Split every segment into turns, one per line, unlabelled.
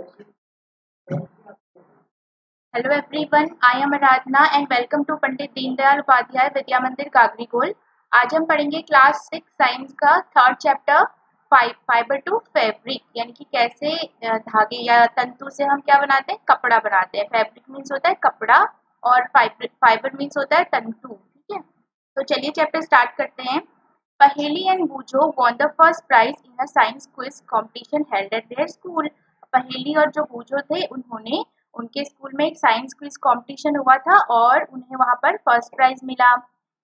Hello everyone, I am Aradhana and welcome to Pandit Deendayal Upadhyay विद्या मंदिर कागरीकोल। आज हम पढ़ेंगे क्लास 6 साइंस का third chapter fibre to fabric, यानी कि कैसे धागे या तंतु से हम क्या बनाते हैं, कपड़ा बनाते हैं। फैब्रिक मीन्स होता है कपड़ा और फाइबर मीन्स होता है तंतु। ठीक है, तो चलिए चैप्टर स्टार्ट करते हैं। Paheli and Boojho won the first prize in a science quiz competition held at their school. Paheli और जो बूझो थे उन्होंने उनके स्कूल में एक साइंस क्विज कंपटीशन हुआ था और उन्हें वहां पर फर्स्ट प्राइज मिला।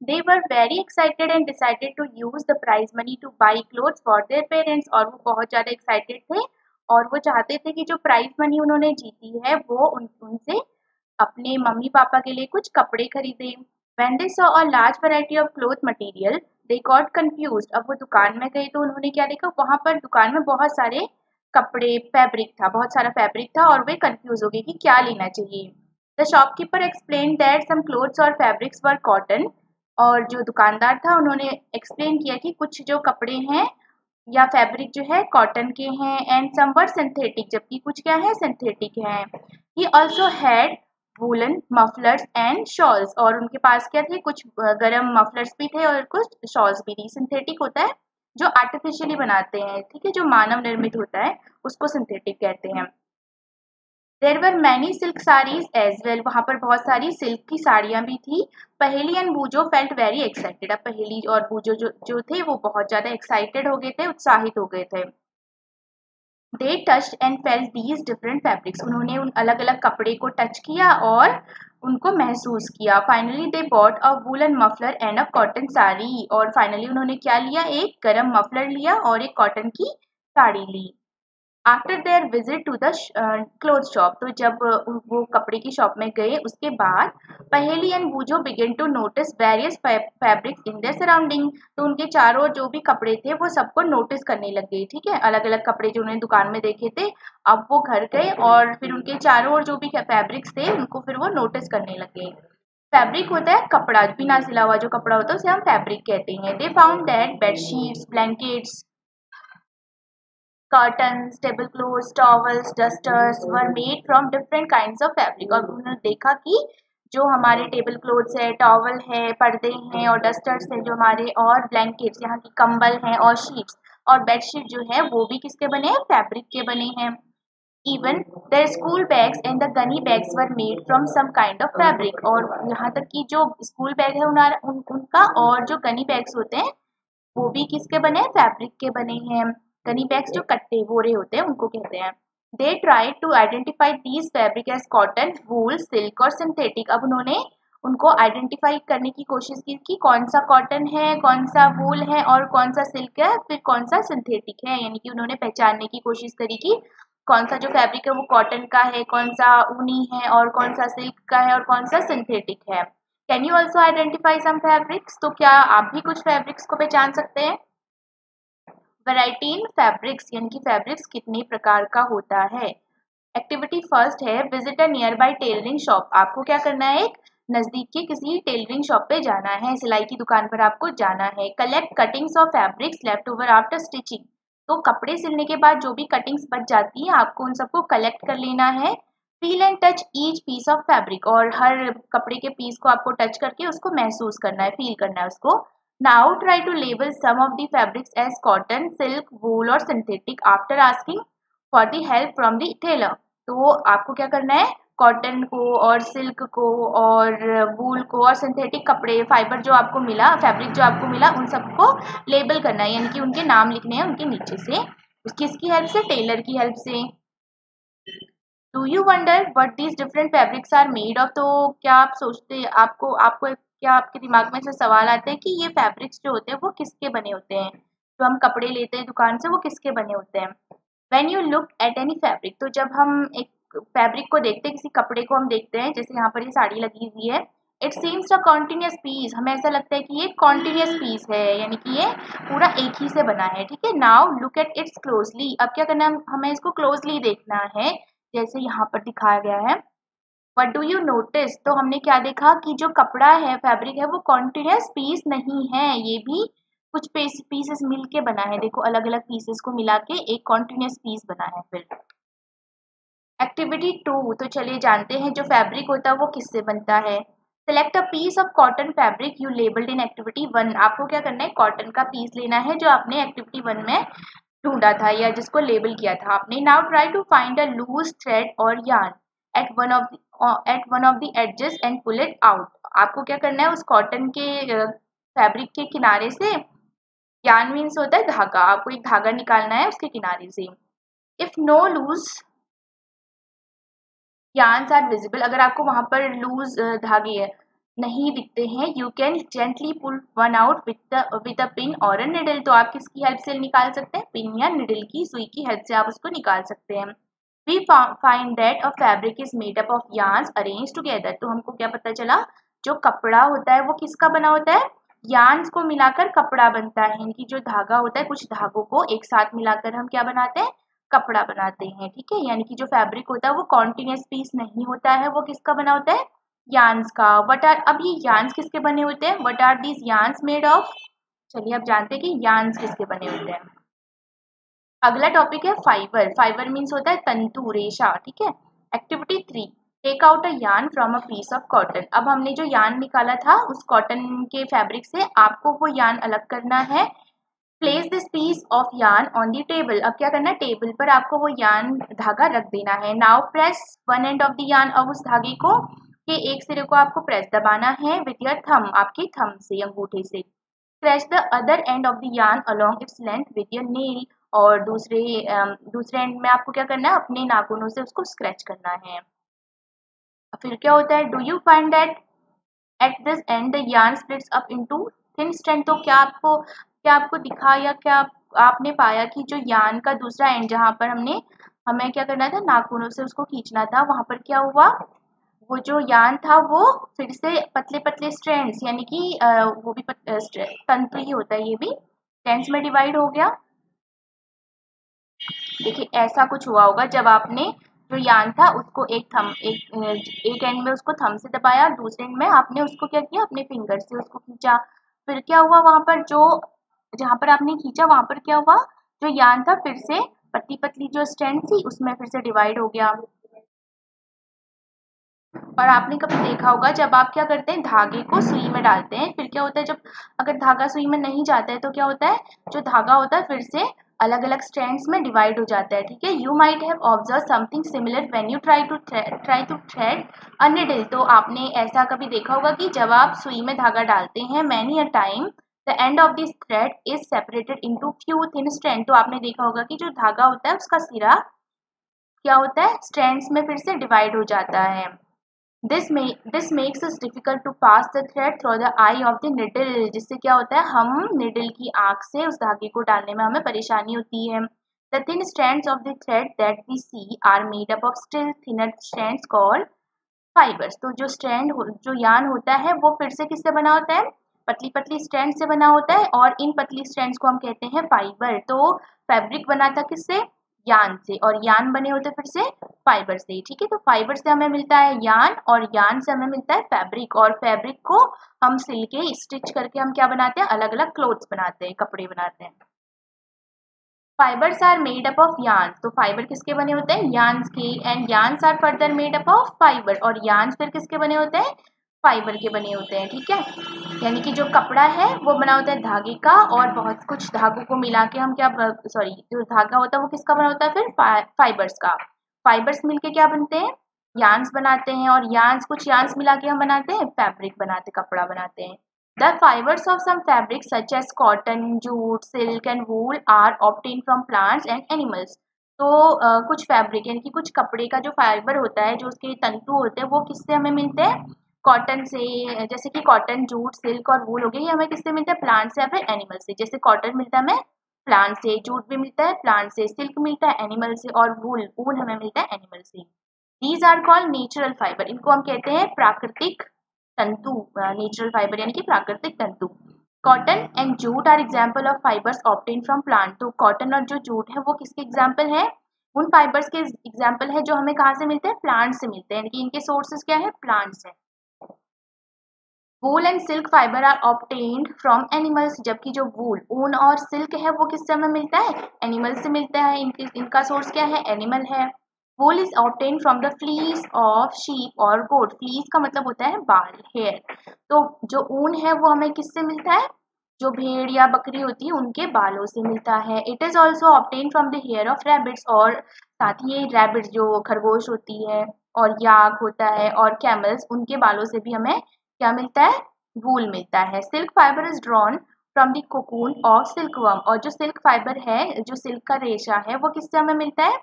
They were very excited and decided to use the prize money to buy clothes for their parents. और वो बहुत ज्यादा एक्साइटेड थे और वो चाहते थे कि जो प्राइज मनी उन्होंने जीती है वो उनसे अपने मम्मी पापा के लिए कुछ कपड़े खरीदे। When they saw a large variety of cloth material, they got confused। अब वो दुकान में गए तो उन्होंने क्या देखा, वहां पर दुकान में बहुत सारे कपड़े फैब्रिक था, बहुत सारा फैब्रिक था और वे कंफ्यूज हो गए कि क्या लेना चाहिए। The shopkeeper explain that some clothes और फैब्रिक्स वर कॉटन। और जो दुकानदार था उन्होंने एक्सप्लेन किया कि कुछ जो कपड़े हैं या फैब्रिक जो है कॉटन के हैं एंड सम वर सिंथेटिक, जबकि कुछ क्या है सिंथेटिक है। He also had woollen mufflers and shawls. और उनके पास क्या थे, कुछ गर्म मफलर्स भी थे और कुछ शॉल्स भी थी। सिंथेटिक होता है जो आर्टिफिशियली बनाते हैं, ठीक है, जो मानव निर्मित होता है उसको सिंथेटिक कहते हैं। There were many silk saris as well. वहां पर बहुत सारी सिल्क की साड़ियां भी थी। पहेली एंड बूजो फेल्ट वेरी एक्साइटेड। अब पहेली और बूजो जो थे वो बहुत ज्यादा एक्साइटेड हो गए थे, उत्साहित हो गए थे। They touched and felt these different fabrics. उन्होंने उन अलग अलग कपड़े को टच किया और उनको महसूस किया। Finally they bought a woollen muffler and a cotton sari. और फाइनली उन्होंने क्या लिया, एक गरम मफलर लिया और एक कॉटन की साड़ी ली। After their visit to the cloth shop. तो जब वो कपड़े की शॉप में गए उसके बाद Paheli and Boojho begin to notice various fabrics in their surrounding. तो उनके चारों जो भी कपड़े थे वो सबको नोटिस करने लग गए। ठीक है, अलग अलग कपड़े जो उन्होंने दुकान में देखे थे अब वो घर गए और फिर उनके चारों ओर जो भी फैब्रिक्स थे उनको फिर वो नोटिस करने लग गए। फैब्रिक होता है कपड़ा, बिना सिला हुआ जो कपड़ा होता है उसे हम फैब्रिक कहते हैं। They found that bedsheets, blankets, curtains, table clothes, towels, dusters were made from different kinds of fabric. और उन्होंने देखा कि जो हमारे टेबल क्लॉथ्स है, टॉवल है, पर्दे हैं और डस्टर्स हैं जो हमारे, और ब्लैंकेट्स यहाँ की कंबल हैं और शीट्स और बेडशीट जो है वो भी किसके बने हैं, फैब्रिक के बने हैं। Even their school bags and the gunny bags were made from some kind of fabric. और यहाँ तक कि जो स्कूल बैग है उनका और जो गनी बैग्स होते हैं वो भी किसके बने हैं, फैब्रिक के बने हैं। गनी बैग्स जो कट्टे बोरे होते हैं उनको कहते हैं। They try to identify these fabric as cotton, wool, silk और सिंथेटिक। अब उन्होंने उनको आइडेंटिफाई करने की कोशिश की कि कौन सा कॉटन है, कौन सा वूल है और कौन सा सिल्क है, फिर कौन सा सिंथेटिक है। यानी कि उन्होंने पहचानने की कोशिश करी कि कौन सा जो फैब्रिक है वो कॉटन का है, कौन सा ऊनी है और कौन सा सिल्क का है और कौन सा सिंथेटिक है। Can you also identify some fabrics. तो क्या आप भी कुछ फैब्रिक्स को पहचान सकते हैं। वैरायटी इन फैब्रिक्स, यानी कि फैब्रिक्स कितने प्रकार का होता है। एक्टिविटी फर्स्ट है visit a near by tailoring shop. आपको क्या करना है, एक नजदीक के किसी टेलरिंग शॉप पे जाना है, सिलाई की दुकान पर आपको जाना है। Collect cuttings of fabrics left over after stitching. तो कपड़े सिलने के बाद जो भी कटिंग्स बच जाती है आपको उन सबको कलेक्ट कर लेना है। Feel and touch each piece of fabric. और हर कपड़े के पीस को आपको टच करके उसको महसूस करना है, फील करना है उसको। Now try to label some of the fabrics as cotton, silk, wool और synthetic after asking for the help from the tailor. तो आपको क्या करना है, कॉटन को और सिल्क को और वूल को और सिंथेटिक कपड़े फाइबर जो आपको मिला, फैब्रिक जो आपको मिला, उन सबको लेबल करना है, यानी कि उनके नाम लिखने हैं उनके नीचे से। किसकी हेल्प से, टेलर की हेल्प से। Do you wonder what these different fabrics are made of. तो क्या आप सोचते, आपको आपको क्या आपके दिमाग में से सवाल आता है कि ये फैब्रिक्स जो होते हैं वो किसके बने होते हैं, जो हम कपड़े लेते हैं दुकान से वो किसके बने होते हैं। When you look at any fabric, तो जब हम एक फैब्रिक को देखते हैं, किसी कपड़े को हम देखते हैं, जैसे यहाँ पर ये साड़ी लगी हुई है, it seems a continuous piece. हमें ऐसा लगता है कि ये कॉन्टिन्यूस पीस है, यानी कि ये पूरा एक ही से बना है। ठीक है, now look at it's closely. अब क्या करना है, हमें इसको क्लोजली देखना है, जैसे यहाँ पर दिखाया गया है। What do you notice. तो हमने क्या देखा कि जो कपड़ा है, फैब्रिक है, वो कॉन्टिन्यूस पीस नहीं है, ये भी कुछ पीसेस मिल के बना है। देखो अलग अलग पीसेस को मिला के एक कॉन्टिन्यूस पीस बना है। फिर एक्टिविटी 2, तो चलिए जानते हैं जो फैब्रिक होता है वो किससे बनता है। Select a piece of cotton fabric you labelled in activity 1। आपको क्या करना है, कॉटन का पीस लेना है जो आपने एक्टिविटी 1 में ढूंढा था या जिसको लेबल किया था आपने। Now try to find a loose thread और yarn at one of the edges and pull it out. आपको क्या करना है, उस कॉटन के फैब्रिक के किनारे से, yarn मीन्स होता है धागा, आपको एक धागा निकालना है उसके किनारे से। If no loose yarns are visible, अगर आपको वहां पर लूज धागे नहीं दिखते हैं, you can gently pull one out with a pin और अ निडल। तो आप किसकी हेल्प से निकाल सकते हैं, पिन या निडल की सुई की हेल्प से आप उसको निकाल सकते हैं। We find that a fabric is made up of yarns arrange together. तो हमको क्या पता चला, जो कपड़ा होता है वो किसका बना होता है, yarns को मिलाकर कपड़ा बनता है। इनकी जो धागा होता है, कुछ धागों को एक साथ मिलाकर हम क्या बनाते हैं, कपड़ा बनाते हैं। ठीक है, यानी कि जो फैब्रिक होता है वो कॉन्टिन्यूस पीस नहीं होता है, वो किसका बना होता है, यार्न्स का। वट आर, अब ये यार्न्स किसके बने होते हैं, what are these yarns made of. चलिए अब जानते हैं कि यार्न्स किसके बने होते हैं। अगला टॉपिक है फाइबर। फाइबर मीन्स होता है तंतु, रेशा। ठीक है, activity 3, take out a yarn from a piece of cotton. अब हमने जो यार्न निकाला था उस कॉटन के फैब्रिक से, आपको वो यार्न अलग करना है। Place this piece of yarn on the table. अब क्या करना है, टेबल पर आपको वो yarn धागा रख देना है। Now press one end of the yarn, अब उस धागे को के एक सिरे को आपको प्रेस दबाना है विद योर थंब, आपके थंब से, अंगूठे से। Scratch the other end of the yarn along its length with your nail. और दूसरे एंड में आपको क्या करना है, अपने नाखूनों से उसको स्क्रैच करना है। फिर क्या होता है, do you find that at this and the yarn splits up into thin strand। तो क्या आपको दिखा या क्या आपने पाया कि जो yarn का दूसरा एंड, जहां पर हमें क्या करना था, नाखूनों से उसको खींचना था, वहां पर क्या हुआ, वो जो yarn था वो फिर से पतले पतले स्ट्रैंड्स, यानी कि वो भी तंतु ही होता है, ये भी स्ट्रैंड्स में डिवाइड हो गया। देखिए ऐसा कुछ हुआ होगा जब आपने जो यान था उसको एक एंड में उसको थंब से दबाया, दूसरे एंड में आपने उसको क्या किया, अपने फिंगर से उसको खींचा। फिर क्या हुआ, वहां पर जहां पर आपने खींचा वहां पर क्या हुआ, जो यान था फिर से पतली पतली जो स्ट्रैंड थी उसमें फिर से डिवाइड हो गया। और आपने कभी देखा होगा जब आप क्या करते हैं, धागे को सुई में डालते हैं, फिर क्या होता है, जब अगर धागा सुई में नहीं जाता है तो क्या होता है, जो धागा होता है फिर से अलग अलग स्ट्रैंड्स में डिवाइड हो जाता है। ठीक है, you might have observe something similar when you try to thread a needle. तो आपने ऐसा कभी देखा होगा कि जब आप सुई में धागा डालते हैं, many a time the end of this thread is separated into few thin strand. तो आपने देखा होगा कि जो धागा होता है उसका सिरा क्या होता है, स्ट्रैंड्स में फिर से डिवाइड हो जाता है। This makes it difficult to pass the thread through the eye of the needle. जिससे क्या होता है, हम निडल की आंख से उस धागे को डालने में हमें परेशानी होती है। The thin strands of the thread that we see are made up of still thinner strands called fibres. तो जो यान होता है वो फिर से किससे बना होता है, पतली पतली स्ट्रैंड से बना होता है, और इन पतली स्ट्रैंड्स को हम कहते हैं फाइबर। तो फैब्रिक बना था किससे, यान से, और यान बने होते फिर से फाइबर से। ठीक है, तो फाइबर से हमें मिलता है यान, और यान से हमें मिलता है फैब्रिक, और फैब्रिक को हम सिल के स्टिच करके हम क्या बनाते हैं, अलग अलग क्लोथ्स बनाते हैं, कपड़े बनाते हैं। Fibres are made up of yarn. तो फाइबर किसके बने होते हैं, यार्न्स के। And yarns are further made up of fibre, और यार्न्स फिर किसके बने होते हैं, फाइबर के बने होते हैं। ठीक है, यानी कि जो कपड़ा है वो बना होता है धागे का, और बहुत कुछ धागों को मिला के हम क्या, सॉरी, जो धागा होता है वो किसका बना होता है, फिर फाइबर्स का। फाइबर्स मिलके क्या बनते हैं, यार्न्स बनाते हैं, और कुछ यार्न्स मिला के हम बनाते हैं फैब्रिक बनाते, कपड़ा बनाते हैं। The fibers of some fabrics such as cotton, jute, silk and wool are obtained from plants and animals। तो कुछ फैब्रिक यानी कि कुछ कपड़े का जो फाइबर होता है, जो उसके तंतु होते हैं, वो किससे हमें मिलते हैं, कॉटन से। जैसे कि कॉटन, जूट, सिल्क और वूल हो गए, ये हमें किससे मिलते हैं, प्लांट से या फिर एनिमल से। जैसे कॉटन मिलता है हमें प्लांट से, जूट भी मिलता है प्लांट से, सिल्क मिलता है एनिमल से, और वूल ऊन हमें मिलता है एनिमल से। These are called natural fibre. इनको हम कहते हैं प्राकृतिक तंतु, नेचुरल फाइबर यानी कि प्राकृतिक तंतु। Cotton and jute are example of fibers obtain from plant. तो कॉटन और जो जूट है वो किसके एग्जाम्पल है, उन फाइबर्स के एग्जाम्पल है जो हमें कहाँ से मिलते हैं, प्लांट से मिलते हैं, यानी कि इनके सोर्सेज क्या है, प्लांट्स है। Wool and silk fiber are obtained from animals. जबकि जो वूल, ऊन और सिल्क है वो किससे हमें मिलता है, एनिमल से मिलता है। इनका सोर्स क्या है, एनिमल है। वूल is obtain from the fleece of sheep और गोट। फ्लीस का मतलब होता है बाल, हेयर। तो जो ऊन है वो हमें किससे मिलता है? जो भेड़ या बकरी होती है उनके बालों से मिलता है। It is also obtain from the hair of rabbits, और साथ ही रैबिट्स जो खरगोश होती है और याक होता है और कैमल्स, उनके बालों से भी हमें क्या मिलता है? वूल मिलता है। Silk fibre is drawn from the cocoon of silkworm, और जो सिल्क फाइबर है, जो सिल्क का रेशा है, वो किससे हमें मिलता है?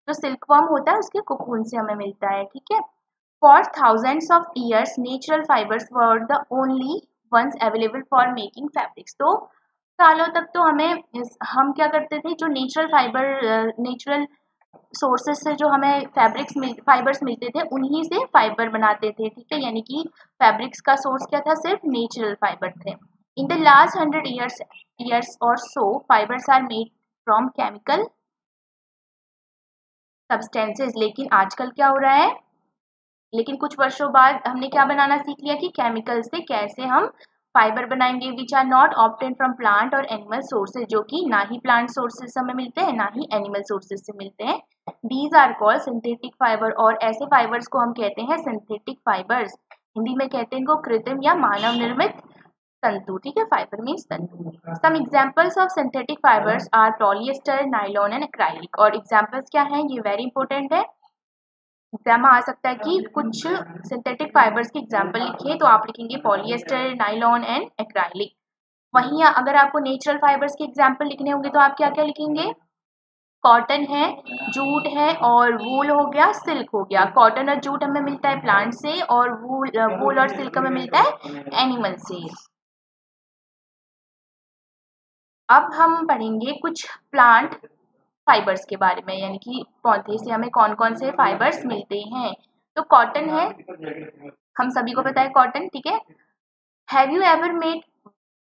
जो सिल्कवर्म होता है उसके कोकून से हमें मिलता है। ठीक है। For thousands of years natural fibers were the only ones available for making fabrics. तो सालों तक तो हम क्या करते थे, जो नेचुरल सोर्सेस से जो हमें फाइबर्स मिलते थे उन्हीं से फाइबर बनाते थे। ठीक है, यानी कि फैब्रिक्स का सोर्स क्या था? सिर्फ नेचुरल फाइबर थे। इन द लास्ट 100 years और so fibres are made from chemical substances. लेकिन आजकल क्या हो रहा है? लेकिन कुछ वर्षों बाद हमने क्या बनाना सीख लिया कि केमिकल से कैसे हम फाइबर बनाएंगे, which are not obtain from plant और एनिमल सोर्सेज, जो कि ना ही प्लांट सोर्सेज से हमें मिलते हैं ना ही एनिमल सोर्सेज से मिलते हैं। These are called synthetic fiber, और ऐसे फाइबर्स को हम कहते हैं सिंथेटिक फाइबर्स। हिंदी में कहते हैं इनको कृत्रिम या मानव निर्मित तंतु। ठीक है, फाइबर मीन्स तंतु। Some examples of synthetic fibers are polyester, nylon and acrylic. और एग्जांपल्स क्या हैं, ये वेरी इंपॉर्टेंट है। एग्जाम में आ सकता है कि कुछ सिंथेटिक फाइबर्स की एग्जांपल लिखिए, तो आप लिखेंगे पॉलिएस्टर, नायलॉन एंड एक्राइलिक। वहीं अगर आपको नेचुरल फाइबर्स के एग्जांपल लिखने होंगे तो आप क्या क्या लिखेंगे? कॉटन है, जूट है, और वूल हो गया, सिल्क हो गया। कॉटन और जूट हमें मिलता है प्लांट से, और वूल और सिल्क हमें मिलता है एनिमल से। अब हम पढ़ेंगे कुछ प्लांट फाइबर्स के बारे में, यानी कि पौधे से हमें कौन कौन से फाइबर्स मिलते हैं। तो कॉटन है, हम सभी को पता है कॉटन। ठीक है। Have you ever made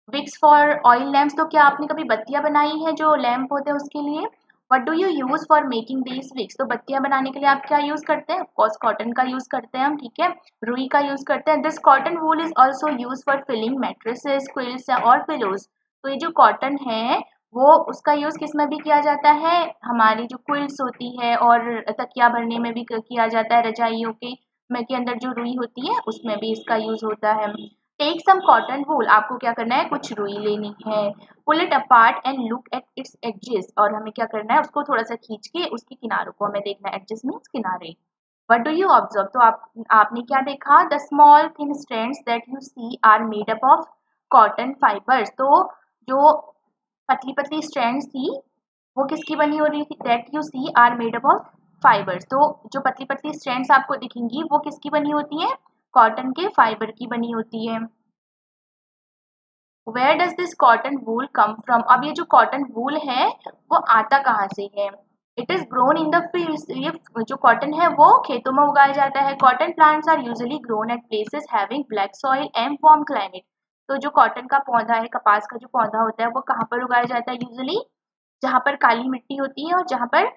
wicks for oil lamps? तो क्या आपने कभी बत्तियां बनाई है जो लैम्प होते हैं उसके लिए? What do you use for making these wicks? तो बत्तियां बनाने के लिए आप क्या यूज करते हैं? ऑफकोर्स कॉटन का यूज करते हैं हम। ठीक है, रुई का यूज करते हैं। This cotton wool is also use for filling mattresses, quilts और पिलोज। तो ये जो कॉटन है वो उसका यूज किस में भी किया जाता है? हमारी जो क्विल्ट्स होती है और तकिया भरने में भी किया जाता है, रजाइयों के अंदर जो रुई होती है उसमें भी इसका यूज होता है। टेक सम कॉटन वूल, आपको क्या करना है? कुछ रुई लेनी है। Pull it apart and look at its edges, और हमें क्या करना है? उसको थोड़ा सा खींच के उसके किनारों को हमें देखना है। एजेस मीन्स किनारे। What do you observe? तो आपने क्या देखा? The small thin strands that you see are made up of cotton fibers. तो जो पतली पतली स्ट्रैंड्स थी वो किसकी बनी हो रही थी? That you see are made up of fibers. तो जो पतली पतली स्ट्रैंड्स आपको दिखेंगी वो किसकी बनी होती है? कॉटन के फाइबर की बनी होती है। Where does this cotton wool come from? अब ये जो कॉटन वूल है वो आता कहाँ से है? It is grown in the fields. ये जो कॉटन है वो खेतों में उगाया जाता है। Cotton plants are usually grown at places having black soil and warm climate. तो जो कॉटन का पौधा है, कपास का जो पौधा होता है, वो कहाँ पर उगाया जाता है? यूजुअली जहाँ पर काली मिट्टी होती है और जहाँ पर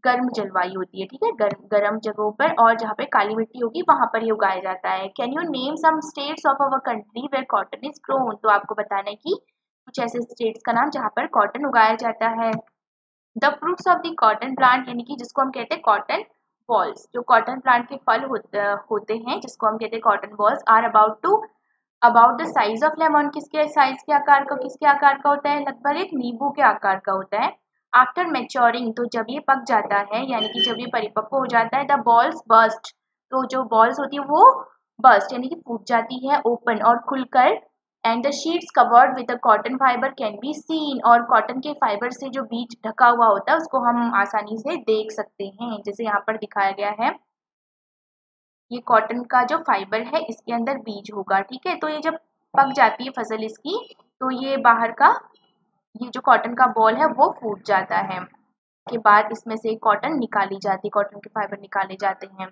गर्म जलवायु होती है। ठीक है, गर्म जगहों पर, और जहाँ पे काली मिट्टी होगी वहां पर ये उगाया जाता है। Can you name some states of our country where cotton is grown? तो आपको बताना है कि कुछ ऐसे स्टेट्स का नाम जहाँ पर कॉटन उगाया जाता है। The fruits of the cotton plant, यानी कि जिसको हम कहते हैं कॉटन बॉल्स, जो कॉटन प्लांट के फल होते हैं जिसको हम कहते हैं cotton balls, are about the size of lemon. किसके साइज के आकार का, किसके आकार का होता है? लगभग एक नींबू के आकार का होता है। आफ्टर मैच्योरिंग, तो जब ये पक जाता है, यानी कि जब ये परिपक्व हो जाता है, द बॉल्स बर्स्ट, तो जो बॉल्स होती है वो बर्स्ट यानी कि फूट जाती है, ओपन और खुलकर। And the sheets covered with the cotton fibre can be seen, और कॉटन के फाइबर से जो बीज ढका हुआ होता है उसको हम आसानी से देख सकते हैं, जैसे यहाँ पर दिखाया गया है। ये कॉटन का जो फाइबर है इसके अंदर बीज होगा। ठीक है, तो ये जब पक जाती है फसल इसकी, तो ये बाहर का ये जो कॉटन का बॉल है वो फूट जाता है। के बाद इसमें से कॉटन निकाली जाती है, कॉटन के फाइबर निकाले जाते हैं।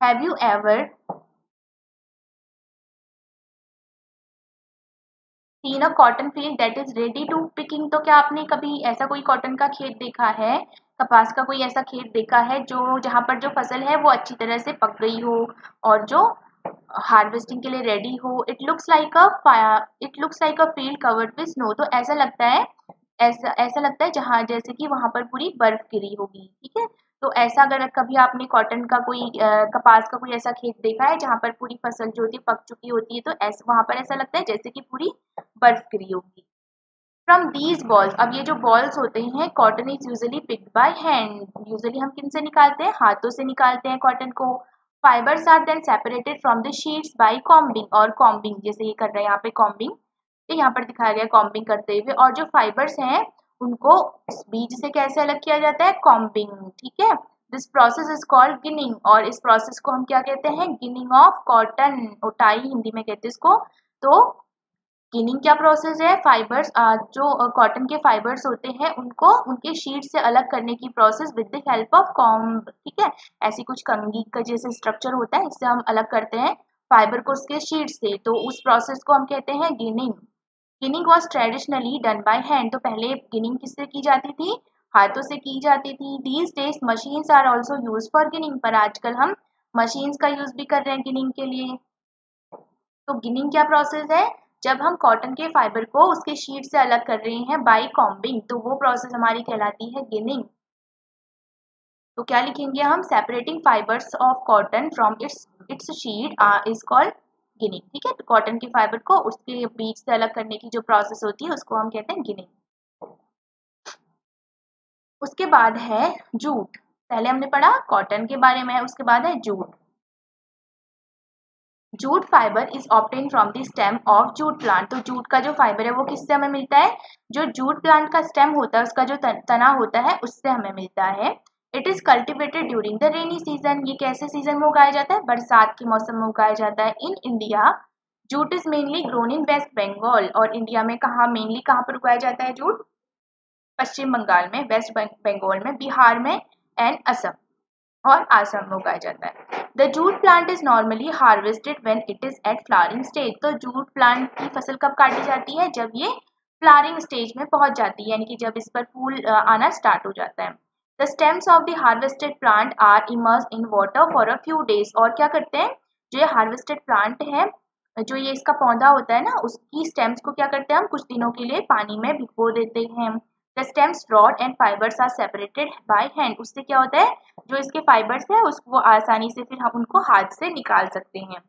Have you ever seen a cotton field that is ready to picking? तो क्या आपने कभी ऐसा कोई कॉटन का खेत देखा है, कपास का कोई ऐसा खेत देखा है जो जहाँ पर जो फसल है वो अच्छी तरह से पक गई हो और जो हार्वेस्टिंग के लिए रेडी हो? It looks like a field covered with snow. तो ऐसा लगता है जहाँ जैसे कि वहां पर पूरी बर्फ गिरी होगी। ठीक है, तो ऐसा अगर कभी आपने कॉटन का कोई कपास का कोई ऐसा खेत देखा है जहाँ पर पूरी फसल जो होती है पक चुकी होती है, तो ऐसा वहां पर ऐसा लगता है जैसे कि पूरी बर्फ गिरी होगी। फ्रॉम दीज बॉल्स, अब ये जो बॉल्स होते हैं, cotton is usually picked by hand. Usually हम किन से निकालते हैं, हाथों से निकालते हैं कॉटन को। Fibers are then separated from the sheets by combing, और कॉम्बिंग जैसे ये कर रहे हैं यहाँ पे कॉम्बिंग, तो यहाँ पर दिखाया गया कॉम्बिंग करते हुए। और जो फाइबर्स हैं उनको बीज से कैसे अलग किया जाता है, कॉम्बिंग, ठीक है। This process is called ginning, और इस प्रोसेस को हम क्या कहते हैं, गिनिंग ऑफ कॉटन, उटाई हिंदी में कहते हैं इसको। तो गिनिंग क्या प्रोसेस है, फाइबर्स जो कॉटन के फाइबर्स होते हैं उनको उनके शीट से अलग करने की process with the help of comb, ठीक है। ऐसी कुछ कंघी का जैसे स्ट्रक्चर होता है, इससे हम अलग करते हैं फाइबर को उसके शीट से, तो उस प्रोसेस को हम कहते हैं ginning. Ginning was traditionally done by hand, तो पहले गिनिंग किससे की जाती थी, हाथों से की जाती थी। These days machines are also use for ginning, पर आजकल हम मशीन्स का यूज भी कर रहे हैं गिनिंग के लिए। तो गिनिंग क्या प्रोसेस है, जब हम कॉटन के फाइबर को उसके शीट से अलग कर रहे हैं बाय कॉम्बिंग, तो वो प्रोसेस हमारी कहलाती है गिनिंग। तो क्या लिखेंगे हम, separating fibres of cotton from its sheet is called ginning, ठीक है। तो कॉटन के फाइबर को उसके बीज से अलग करने की जो प्रोसेस होती है उसको हम कहते हैं गिनिंग। उसके बाद है जूट। पहले हमने पढ़ा कॉटन के बारे में, उसके बाद है jute. Jute fibre is obtain from the stem of jute plant, तो जूट का जो फाइबर है वो किससे हमें मिलता है, जो जूट प्लांट का स्टेम होता है उसका जो तना होता है उससे हमें मिलता है। It is cultivated during the rainy season, ये कैसे सीजन में उगाया जाता है, बरसात के मौसम में उगाया जाता है। In India jute is mainly grown in West Bengal, और इंडिया में कहाँ मेनली कहाँ पर उगाया जाता है जूट, पश्चिम बंगाल में, वेस्ट बंगाल में, बिहार में एंड असम, और आसम में उगाया जाता है। The jute plant is normally harvested when it is at flowering stage, तो जूट प्लांट की फसल कब काटी जाती है, जब ये फ्लावरिंग स्टेज में पहुंच जाती है, यानी कि जब इस पर फूल आना स्टार्ट हो जाता है। The stems of the harvested plant are immersed in water for a few days, और क्या करते हैं, जो ये हार्वेस्टेड प्लांट है, जो ये इसका पौधा होता है ना, उसकी स्टेम्स को क्या करते हैं हम कुछ दिनों के लिए पानी में भिगो देते हैं। The stems rot and fibers are separated by hand, उससे क्या होता है, जो इसके फाइबर्स है उसको आसानी से फिर हम उनको हाथ से निकाल सकते हैं।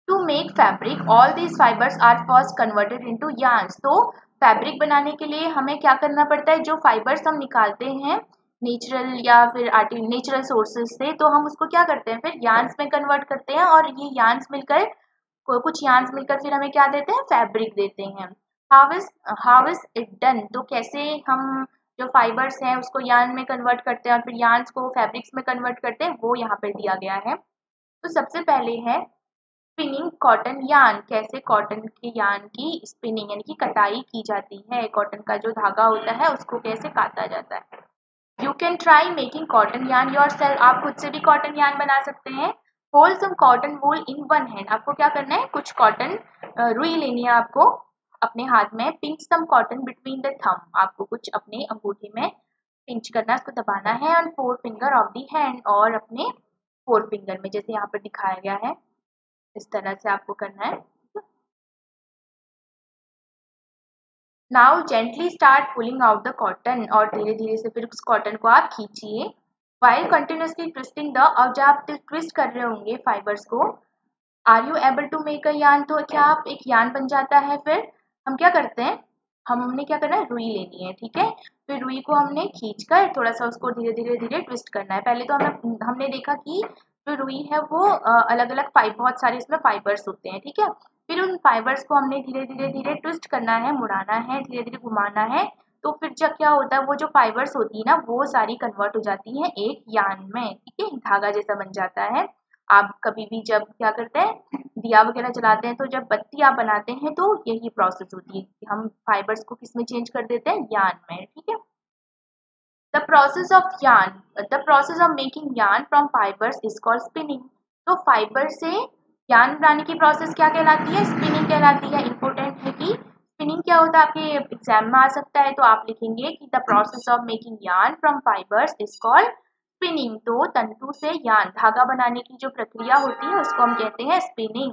To make fabric all these fibers are first converted into yarns, तो फैब्रिक बनाने के लिए हमें क्या करना पड़ता है, जो फाइबर्स हम निकालते हैं नेचुरल या फिर नेचुरल सोर्सेज से, तो हम उसको क्या करते हैं फिर यार्न्स में कन्वर्ट करते हैं, और ये यार्न्स मिलकर कुछ यार्न्स मिलकर फिर हमें क्या देते हैं, फैब्रिक देते हैं। हाउ इज इट डन, तो कैसे हम जो फाइबर्स हैं उसको यार्न में कन्वर्ट करते हैं और फिर यार्न्स को फैब्रिक्स में कन्वर्ट करते हैं, वो यहाँ पर दिया गया है। तो सबसे पहले है स्पिनिंग कॉटन यार्न, कैसे कॉटन के यार्न की स्पिनिंग यानी कि कटाई की जाती है, कॉटन का जो धागा होता है उसको कैसे काटा जाता है। You can try making cotton yarn yourself, आप खुद से भी कॉटन यार्न बना सकते हैं। Hold some cotton wool in one hand, आपको क्या करना है, कुछ कॉटन रुई लेनी है आपको अपने हाथ में। Pinch some cotton between the thumb, आपको कुछ अपने अंगूठे में पिंच करना, उसको दबाना है, on four finger of the hand, और अपने फोर फिंगर में जैसे यहाँ पर दिखाया गया है इस तरह से आपको करना है। Now gently start pulling out the cotton, और धीरे धीरे से फिर उस कॉटन को आप खींचिए। वाइल कंटिन्यूसली ट्विस्टिंग द, और जब आप ट्विस्ट कर रहे होंगे फाइबर्स को, are you able to make a yarn, तो क्या आप एक यार्न बन जाता है। फिर हम क्या करते हैं, हमने क्या करना है, रुई लेनी है, ठीक है। फिर रुई को हमने खींचकर थोड़ा सा उसको धीरे धीरे धीरे ट्विस्ट करना है। पहले तो हमने देखा कि जो रुई है वो अलग अलग बहुत सारे इसमें फाइबर्स होते हैं, ठीक है। फिर उन फाइबर्स को हमने धीरे धीरे धीरे ट्विस्ट करना है, मुड़ाना है, धीरे धीरे घुमाना है, तो फिर जब क्या होता है, वो जो फाइबर्स होती है ना वो सारी कन्वर्ट हो जाती हैं एक यार्न में, ठीक है, धागा जैसा बन जाता है। आप कभी भी जब क्या करते हैं, दिया वगैरह जलाते हैं, तो जब बत्ती आप बनाते हैं तो यही प्रोसेस होती है कि हम फाइबर्स को किस में चेंज कर देते हैं, यार्न में, ठीक है। The process of yarn, the process of making yarn from fibres is called spinning, तो फाइबर से यार्न बनाने की प्रोसेस क्या कहलाती है, स्पिनिंग कहलाती है। इंपॉर्टेंट है कि स्पिनिंग क्या होता है, आपके एग्जाम में आ सकता है, तो आप लिखेंगे कि the process of making yarn from fibres is called spinning, तो तंतु से यार्न धागा बनाने की जो प्रक्रिया होती है उसको हम कहते हैं स्पिनिंग।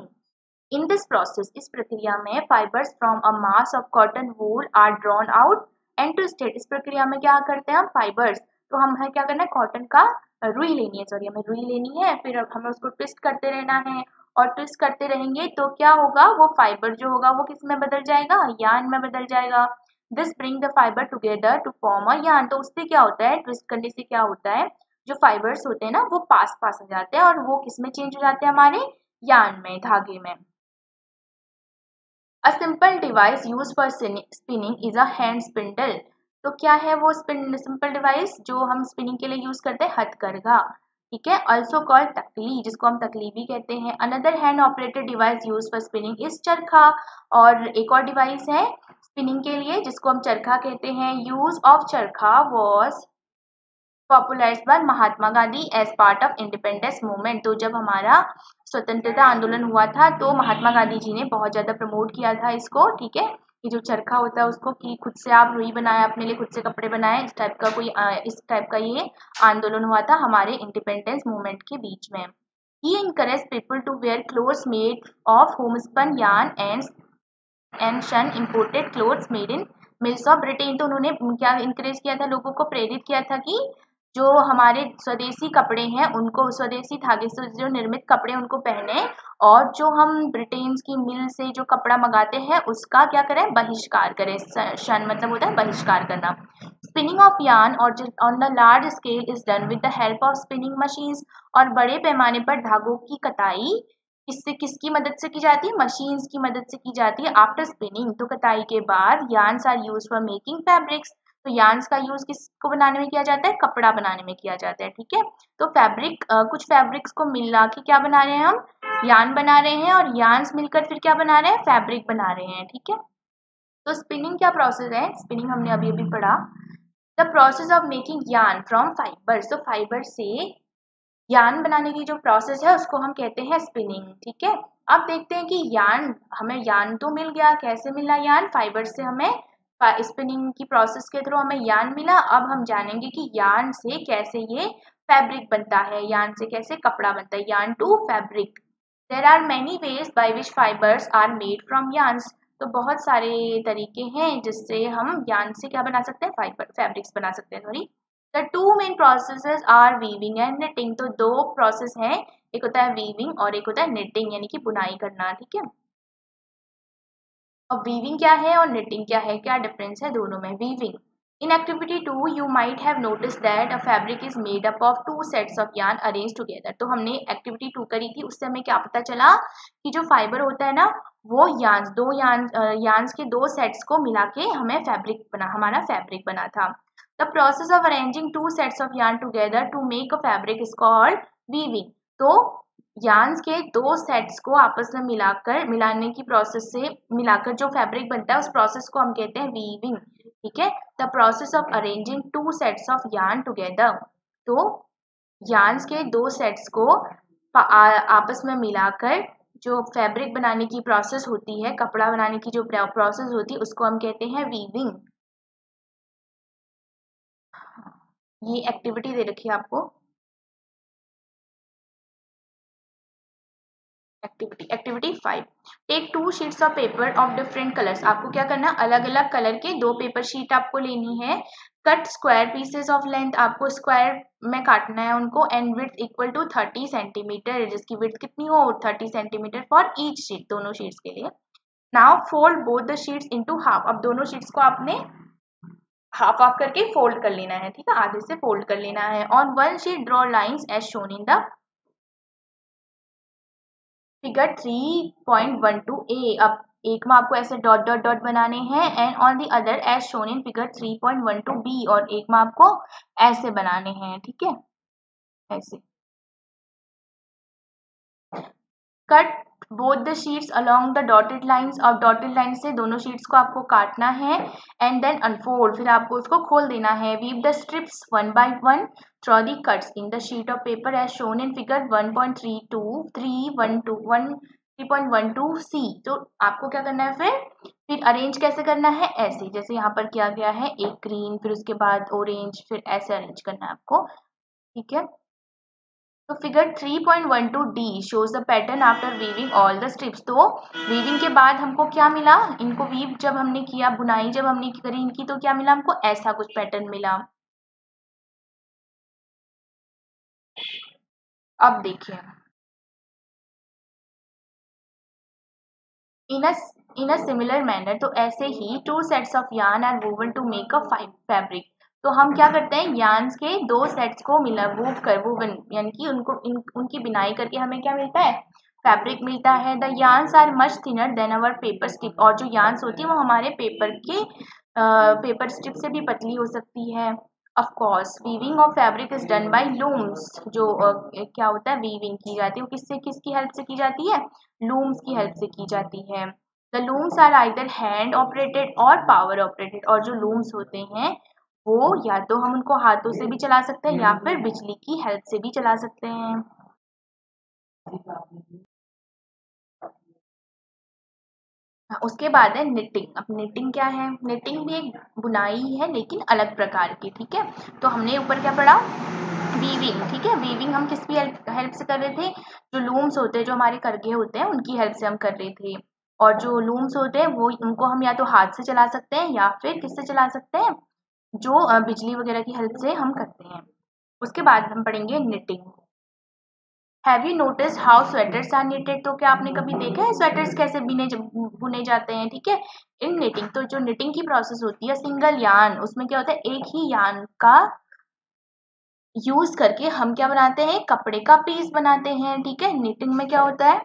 इन दिस प्रोसेस, इस प्रक्रिया में fibers from a mass of cotton wool are drawn out and twisted, इस प्रक्रिया में क्या करते हैं हम फाइबर्स, तो हमें क्या करना है कॉटन का रुई लेनी है, सॉरी हमें रुई लेनी है, फिर हमें उसको ट्विस्ट करते रहना है और ट्विस्ट करते रहेंगे तो क्या होगा, वो फाइबर जो होगा वो किस में बदल जाएगा, यार्न में बदल जाएगा। This bring the fiber together to form a yarn, तो उससे क्या होता है, ट्विस्ट करने से क्या होता है, जो फाइबर्स होते हैं ना वो पास पास हो जाते हैं और वो किस में चेंज हो जाते हैं, हमारे यार्न में, धागे में। A simple device used for spinning is a hand spindle, तो क्या है वो सिंपल डिवाइस जो हम स्पिनिंग के लिए यूज करते हैं, हथकरघा, ठीक है, ऑल्सो कॉल्ड तकली, जिसको हम तकली भी कहते हैं। Another hand operated device use for spinning is चरखा, और एक और डिवाइस है स्पिनिंग के लिए जिसको हम चरखा कहते हैं। Use of charkha was popularized by Mahatma Gandhi as part of independence movement, तो जब हमारा स्वतंत्रता आंदोलन हुआ था तो महात्मा गांधी जी ने बहुत ज़्यादा प्रमोट किया था इसको, ठीक है, ये जो चरखा होता है उसको, कि खुद से आप रुई बनाए, अपने लिए खुद से कपड़े बनाए, इस टाइप का इस टाइप का ये आंदोलन हुआ था हमारे इंडिपेंडेंस मूवमेंट के बीच में। ही encouraged people to wear clothes made of homespun yarn and shun imported clothes made in mills of Britain, तो उन्होंने क्या इंकरेज किया था, लोगों को प्रेरित किया था कि जो हमारे स्वदेशी कपड़े हैं उनको, स्वदेशी धागे से जो निर्मित कपड़े उनको पहने, और जो हम ब्रिटेन की मिल से जो कपड़ा मंगाते हैं उसका क्या करें, बहिष्कार करें। शन मतलब होता है बहिष्कार करना। स्पिनिंग ऑफ यार्न और on the large scale is done with the help of spinning machines, और बड़े पैमाने पर धागों की कताई किसकी मदद से की जाती है, मशीन्स की मदद से की जाती है। आफ्टर स्पिनिंग, तो कताई के बाद yarns are use for making fabrics, तो यार्न्स का यूज किसको बनाने में किया जाता है, कपड़ा बनाने में किया जाता है, ठीक है। तो फैब्रिक कुछ फैब्रिक्स को मिला के क्या बना रहे हैं हम, यार्न बना रहे हैं, और यार्न्स मिलकर फिर क्या बना रहे हैं, फैब्रिक बना रहे हैं, ठीक है। तो स्पिनिंग क्या प्रोसेस है, स्पिनिंग हमने अभी अभी पढ़ा, the process of making yarn from fibres, तो फाइबर से यार्न बनाने की जो प्रोसेस है उसको हम कहते हैं स्पिनिंग, ठीक है। अब देखते हैं कि यार्न, हमें यार्न तो मिल गया, कैसे मिला यार्न, फाइबर से हमें स्पिनिंग की प्रोसेस के थ्रू हमें यार्न मिला। अब हम जानेंगे कि यार्न से कैसे ये फैब्रिक बनता है, यार्न से कैसे कपड़ा बनता है, yarn to fabric. There are many ways by which fibers are made from yarns, तो बहुत सारे तरीके हैं जिससे हम यार्न से क्या बना सकते हैं, फाइबर फैब्रिक्स बना सकते हैं, sorry. The two main processes are weaving and knitting, तो दो प्रोसेस हैं, एक होता है वीविंग और एक होता है निटिंग, यानी कि बुनाई करना, ठीक है। अब वीविंग क्या है और निटिंग क्या है, क्या डिफरेंस है दोनों में। Weaving, in activity 2 you might have notice that a fabric is made up of 2 sets of yarn arrange together, तो हमने एक्टिविटी 2 करी थी, उससे हमें क्या पता चला कि जो फाइबर होता है ना वो यार्न्स के 2 सेट्स को मिला के हमें हमारा फैब्रिक बना था। The process of arranging 2 sets of yarn together to make a fabric is called weaving, तो यार्न्स के 2 सेट्स को आपस में मिलाने की प्रोसेस से मिलाकर जो फैब्रिक बनता है उस प्रोसेस को हम कहते हैं वीविंग, ठीक है। The process of arranging 2 sets of yarn together, तो यार्न्स के 2 सेट्स को आपस में मिलाकर जो फैब्रिक बनाने की प्रोसेस होती है, कपड़ा बनाने की जो प्रोसेस होती है उसको हम कहते हैं वीविंग। ये एक्टिविटी दे रखी है आपको, activity 5, take 2 sheets of paper of different colours, आपको क्या करना, अलग अलग कलर के 2 पेपर शीट आपको लेनी है। Cut square pieces of length, आपको स्क्वायर में काटना है उनको, and width equal to 30 centimetre, जिसकी विड्थ कितनी हो, 30 सेंटीमीटर फॉर ईच शीट, दोनों शीट्स के लिए। Now fold both the sheets into half, अब दोनों शीट्स को आपने हाफ ऑफ करके फोल्ड कर लेना है, ठीक है, आधे से फोल्ड कर लेना है। On one sheet draw lines as shown in the figure 3.12 A, अब एक में आपको ऐसे डॉट डॉट डॉट बनाने हैं, and on the other as shown in figure 3.12 B, और एक में आपको ऐसे बनाने हैं, ठीक है, ऐसे। Cut both the sheets along the dotted lines, और डॉटेड लाइन से दोनों शीट्स को आपको काटना है, एंड देन अनफोल्ड, फिर आपको उसको खोल देना है। Weave the strips one by one, draw the cuts in the sheet of paper as shown in figure 3.12 C, तो आपको क्या करना है, फिर अरेंज कैसे करना है, ऐसे जैसे यहाँ पर किया गया है, एक ग्रीन फिर उसके बाद ऑरेंज, फिर ऐसे अरेंज करना है आपको, ठीक है। तो figure 3.12D shows the pattern after weaving all the strips। तो वीविंग के बाद हमको क्या मिला, इनको वीव जब हमने किया, बुनाई जब हमने करी इनकी, तो क्या मिला हमको, ऐसा कुछ पैटर्न मिला। अब देखिए, इन अ सिमिलर मैनर, तो ऐसे ही 2 sets of yarn are woven to make a fabric. तो हम क्या करते हैं, यार्न्स के 2 सेट्स को मिला वोवन यानी कि उनकी बिनाई करके हमें क्या मिलता है, फैब्रिक मिलता है। The yarns are much thinner than our paper strip. और जो यार्न्स होती है वो हमारे पेपर स्ट्रिप से भी पतली हो सकती है। Of course weaving of fabric is done by looms. जो क्या होता है, वीविंग की जाती है वो किसकी हेल्प से की जाती है, लूम्स की हेल्प से की जाती है। The looms are either hand operated और पावर ऑपरेटेड। और जो लूम्स होते हैं वो या तो हम उनको हाथों से भी चला सकते हैं या फिर बिजली की हेल्प से भी चला सकते हैं। उसके बाद है निटिंग। अब निटिंग क्या है, निटिंग भी एक बुनाई है लेकिन अलग प्रकार की, ठीक है। तो हमने ऊपर क्या पढ़ा, वीविंग, ठीक है। वीविंग हम किसकी हेल्प से कर रहे थे, जो लूम्स होते हैं, जो हमारे करघे होते हैं उनकी हेल्प से हम कर रहे थे। और जो लूम्स होते हैं वो उनको हम या तो हाथ से चला सकते हैं या फिर किससे चला सकते हैं, जो बिजली वगैरह की हेल्प से हम करते हैं। उसके बाद हम पढ़ेंगे knitting. Have you notice how sweaters are knitted. तो क्या आपने कभी देखा है स्वेटर्स कैसे बुने जाते हैं, ठीक है। इन निटिंग, तो जो निटिंग की प्रोसेस होती है, सिंगल यार्न, उसमें क्या होता है, एक ही यार्न का यूज करके हम क्या बनाते हैं, कपड़े का पीस बनाते हैं, ठीक है। निटिंग में क्या होता है,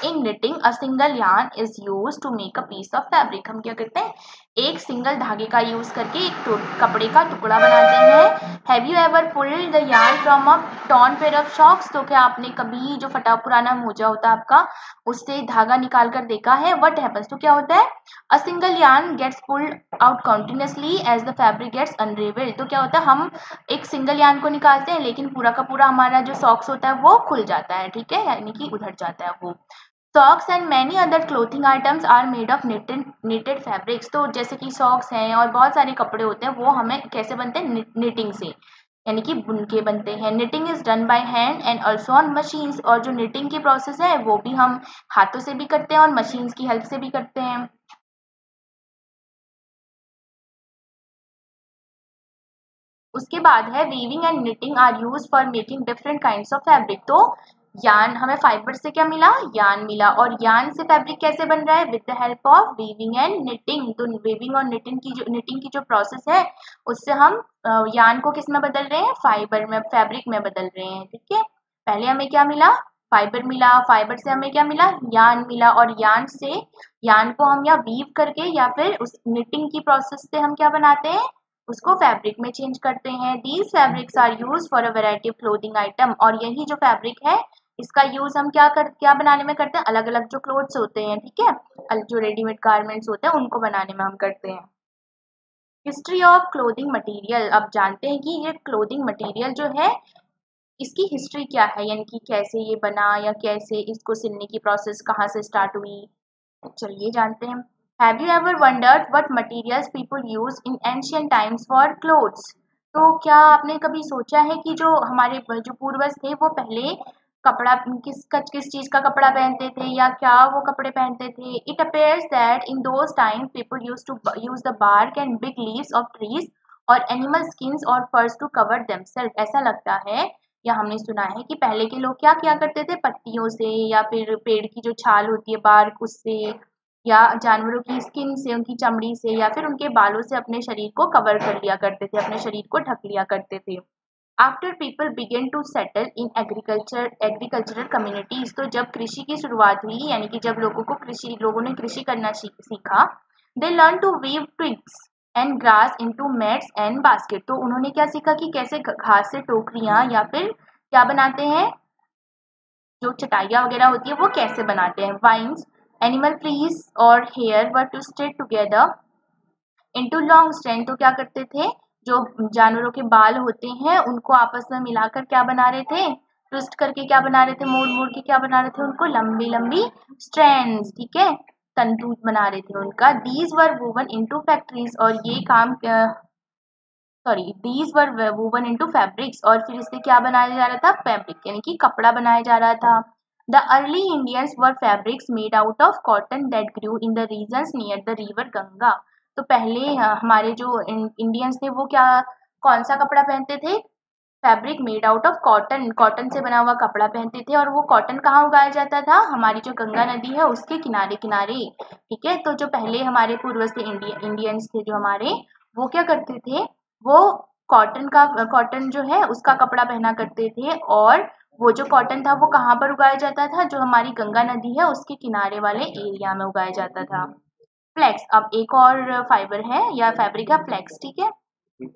in knitting a single yarn is use to make a piece of fabric. हम क्या करते हैं, एक सिंगल धागे का यूज करके एक कपड़े का टुकड़ा बनाते हैं। Have you ever pulled the yarn from a torn pair of socks. तो क्या आपने कभी जो फटा पुराना मोजा होता है आपका, उससे धागा निकाल कर देखा है। व्हाट हैपेंस, तो क्या होता है, a single yarn gets pulled out continuously as the fabric gets unravelled. तो क्या होता है, हम एक सिंगल यार्न को निकालते हैं लेकिन पूरा का पूरा हमारा जो सॉक्स होता है वो खुल जाता है, ठीक है, यानी कि उधर जाता है वो। Socks and many other clothing items are made of knitted fabrics. तो जैसे कि सॉक्स हैं और बहुत सारे कपड़े होते हैं वो हमें कैसे बनते हैं, निटिंग से, यानी कि बुन के बनते हैं। Knitting is done by hand and also on machines. और जो निटिंग की प्रोसेस है वो भी हम हाथों से भी करते हैं और मशीन्स की हेल्प से भी करते हैं। उसके बाद है weaving and knitting are use for making different kinds of fabric. तो यार्न, हमें फाइबर से क्या मिला, यार्न मिला। और यार्न से फैब्रिक कैसे बन रहा है, with the help of weaving and knitting. तो वीविंग और निटिंग की जो प्रोसेस है उससे हम यार्न को किस में बदल रहे हैं, फाइबर में, फैब्रिक में बदल रहे हैं, ठीक है। पहले हमें क्या मिला, फाइबर मिला, फाइबर से हमें क्या मिला, यार्न मिला। और यार्न को हम या वीव करके या फिर उस निटिंग की प्रोसेस से हम क्या बनाते हैं, उसको फैब्रिक में चेंज करते हैं। These fabrics are use for a variety of clothing item. और यही जो फैब्रिक है इसका यूज हम क्या बनाने में करते हैं, अलग अलग जो क्लोथ्स होते हैं, ठीक है, जो रेडीमेड गारमेंट्स होते हैं उनको बनाने में हम करते हैं। History of clothing material. अब जानते हैं कि ये क्लोथिंग मटेरियल जो है इसकी हिस्ट्री क्या है, यानी कि कैसे ये बना या कैसे इसको सिलने की प्रोसेस कहाँ से स्टार्ट हुई। चलिए जानते हैं। Have you ever wondered what materials people use in ancient times for clothes. तो क्या आपने कभी सोचा है कि जो हमारे जो पूर्वज थे वो पहले कपड़ा किस चीज का कपड़ा पहनते थे या क्या वो कपड़े पहनते थे। It appears that in those time people use the bark and big leaves of trees और एनिमल स्किन्स और फर्स टू कवर देमसेल्फ। ऐसा लगता है या हमने सुना है कि पहले के लोग क्या किया करते थे, पत्तियों से या फिर पेड़ की जो छाल होती है बार्क उससे या जानवरों की स्किन से, उनकी चमड़ी से या फिर उनके बालों से अपने शरीर को कवर कर लिया करते थे, अपने शरीर को ढक लिया करते थे। After people began to settle in agricultural communities. तो जब कृषि की शुरुआत हुई, यानी कि जब लोगों ने कृषि करना सीखा, they learn to weave twigs and grass into mats and basket. तो उन्होंने क्या सीखा कि कैसे घास से टोकरियां या फिर क्या बनाते हैं, जो चटाइयाँ वगैरह होती है वो कैसे बनाते हैं। वाइन्स, एनिमल फ्लीस और hair were twisted together into long strand. तो क्या करते थे, जो जानवरों के बाल होते हैं उनको आपस में मिलाकर क्या बना रहे थे, ट्विस्ट करके क्या बना रहे थे, मोड़ मोड़ के क्या बना रहे थे, उनको लंबी लंबी स्ट्रैंड्स, ठीक है, तंतु बना रहे थे उनका। These were woven into factories. और ये काम sorry these were woven into fabrics, और फिर इससे क्या बनाया जा रहा था, फैब्रिक यानी कि कपड़ा बनाया जा रहा था। The early Indians were fabrics made out of cotton that grew in the regions near the river Ganga. तो पहले हमारे जो इंडियंस थे वो क्या, कौन सा कपड़ा पहनते थे, fabric made out of cotton, cotton से बना हुआ कपड़ा पहनते थे। और वो कॉटन कहाँ उगाया जाता था, हमारी जो गंगा नदी है उसके किनारे किनारे। ठीक है, तो जो पहले हमारे पूर्वज थे, इंडियंस थे जो हमारे, वो क्या करते थे, वो कॉटन जो है उसका कपड़ा पहना करते थे। और वो जो कॉटन था वो कहाँ पर उगाया जाता था, जो हमारी गंगा नदी है उसके किनारे वाले एरिया में उगाया जाता था। फ्लेक्स, अब एक और फाइबर है या फैब्रिक है फ्लेक्स, ठीक है,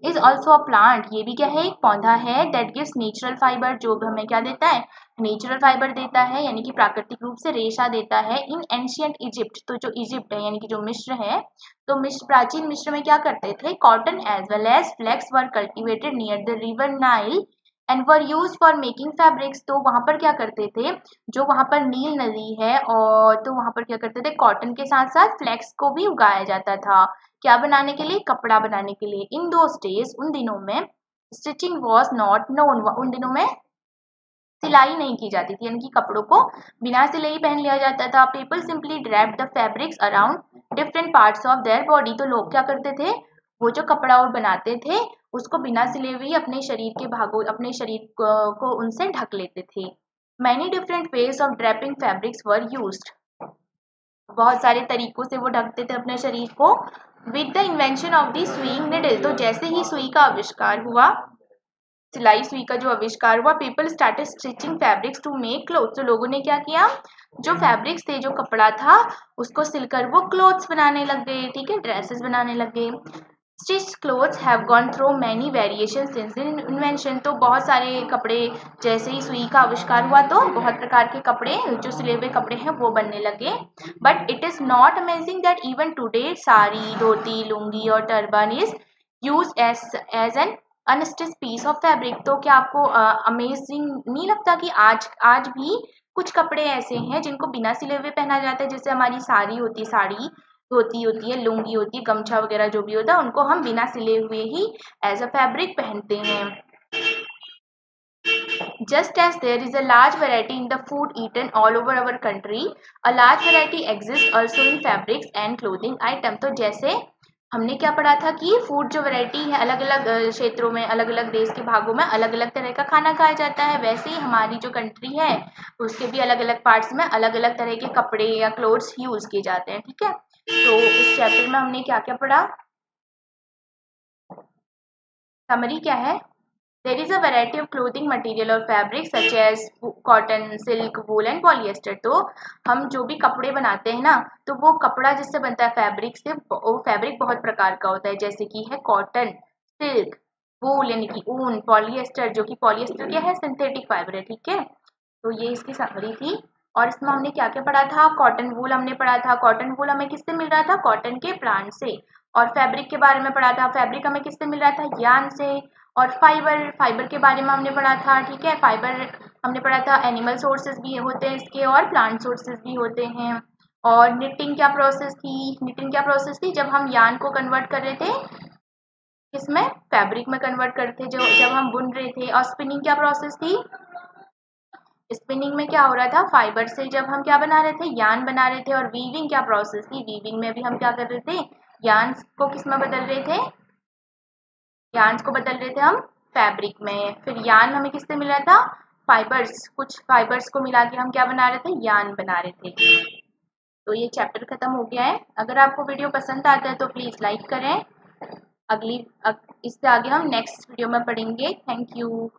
इज ऑल्सो अ प्लांट, ये भी क्या है, एक पौधा है, दैट गिव्स नेचुरल फाइबर, जो हमें क्या देता है, नेचुरल फाइबर देता है, यानी कि प्राकृतिक रूप से रेशा देता है। इन एंशियंट इजिप्ट, तो जो इजिप्ट है यानी कि जो मिस्र है, तो मिस्र, प्राचीन मिस्र में क्या करते थे, cotton as well as flax were cultivated near the river Nile and were use for making fabrics. तो वहां पर क्या करते थे, जो वहां पर नील नदी है, और तो वहां पर क्या करते थे, कॉटन के साथ साथ फ्लेक्स को भी उगाया जाता था, क्या बनाने के लिए, कपड़ा बनाने के लिए। इन दोज डेज, उन दिनों में, स्टिचिंग वॉज नॉट नोन, उन दिनों में सिलाई नहीं की जाती थी, यानी कि कपड़ों को बिना सिलाई पहन लिया जाता था। People simply draped the fabrics around different parts of their body, तो लोग क्या करते थे, वो जो कपड़ा और बनाते थे उसको बिना सिले हुए अपने शरीर के भागों, अपने शरीर को उनसे ढक लेते थे। Many different ways of draping fabrics were used, बहुत सारे तरीकों से वो ढकते थे अपने शरीर को। With the invention of the sewing needle, तो जैसे ही सुई का आविष्कार हुआ, सिलाई सुई का जो आविष्कार हुआ, people started stitching fabrics to make clothes, तो लोगों ने क्या किया, जो फैब्रिक्स थे, जो कपड़ा था, उसको सिलकर वो क्लोथ्स बनाने लग गए, ठीक है, ड्रेसेस बनाने लग गए। Stitch clothes have gone through many variation since invention, तो बहुत सारे कपड़े, जैसे ही सुई का आविष्कार हुआ तो बहुत प्रकार के कपड़े, जो सिले हुए कपड़े हैं वो बनने लगे। But it is not amazing that even today sari, dhoti, lungi और turban is use as an unstitch piece of fabric. तो क्या आपको अमेजिंग नहीं लगता कि आज आज भी कुछ कपड़े ऐसे हैं जिनको बिना सिले हुए पहना जाता है, जैसे हमारी साड़ी होती है, साड़ी धोती होती है, लुंगी होती है, गमछा वगैरह जो भी होता है, उनको हम बिना सिले हुए ही एज अ फैब्रिक पहनते हैं। Just as there is a large variety in the food eaten all over our country, a large variety exists also in fabrics and clothing item। तो जैसे हमने क्या पढ़ा था कि फूड जो वैरायटी है, अलग अलग क्षेत्रों में, अलग अलग देश के भागों में अलग अलग तरह का खाना खाया जाता है, वैसे ही हमारी जो कंट्री है उसके भी अलग अलग पार्ट्स में अलग अलग तरह के कपड़े या क्लोथ्स यूज किए जाते हैं। ठीक है, तो इस चैप्टर में हमने क्या क्या पढ़ा, समरी क्या है, there is a variety of clothing material और fabric such as cotton, silk, wool and polyester. तो हम जो भी कपड़े बनाते हैं ना, तो वो कपड़ा जिससे बनता है फैब्रिक से, वो फैब्रिक बहुत प्रकार का होता है, जैसे कि है कॉटन, सिल्क, वूल यानी कि ऊन, पॉलिएस्टर, जो कि पॉलिएस्टर क्या है, सिंथेटिक फाइबर है। ठीक है, तो ये इसकी समरी थी। और इसमें हमने क्या क्या पढ़ा था, कॉटन वूल हमने पढ़ा था, कॉटन वूल हमें किससे मिल रहा था, कॉटन के प्लांट से। और फैब्रिक के बारे में पढ़ा था, फैब्रिक हमें किससे मिल रहा था, यार्न से। और फाइबर, फाइबर के बारे में हमने पढ़ा था। ठीक है, फाइबर हमने पढ़ा था, एनिमल सोर्सेज भी होते हैं इसके और प्लांट सोर्सेज भी होते हैं। और निटिंग क्या प्रोसेस थी, निटिंग क्या प्रोसेस थी, जब हम यार्न को कन्वर्ट कर रहे थे किसमें, फैब्रिक में कन्वर्ट कर रहे थे, जब हम बुन रहे थे। और स्पिनिंग क्या प्रोसेस थी, स्पिनिंग में क्या हो रहा था, फाइबर से जब हम क्या बना रहे थे, यार्न बना रहे थे। और वीविंग क्या प्रोसेस थी, वीविंग में भी हम क्या कर रहे थे, यार्न को किस में बदल रहे थे, यार्न को बदल रहे थे हम फैब्रिक में। फिर यार्न हमें किससे मिला था, फाइबर्स, कुछ फाइबर्स को मिला के हम क्या बना रहे थे, यार्न बना रहे थे। तो ये चैप्टर खत्म हो गया है। अगर आपको वीडियो पसंद आता है तो प्लीज़ लाइक करें। इससे आगे हम नेक्स्ट वीडियो में पढ़ेंगे। Thank you.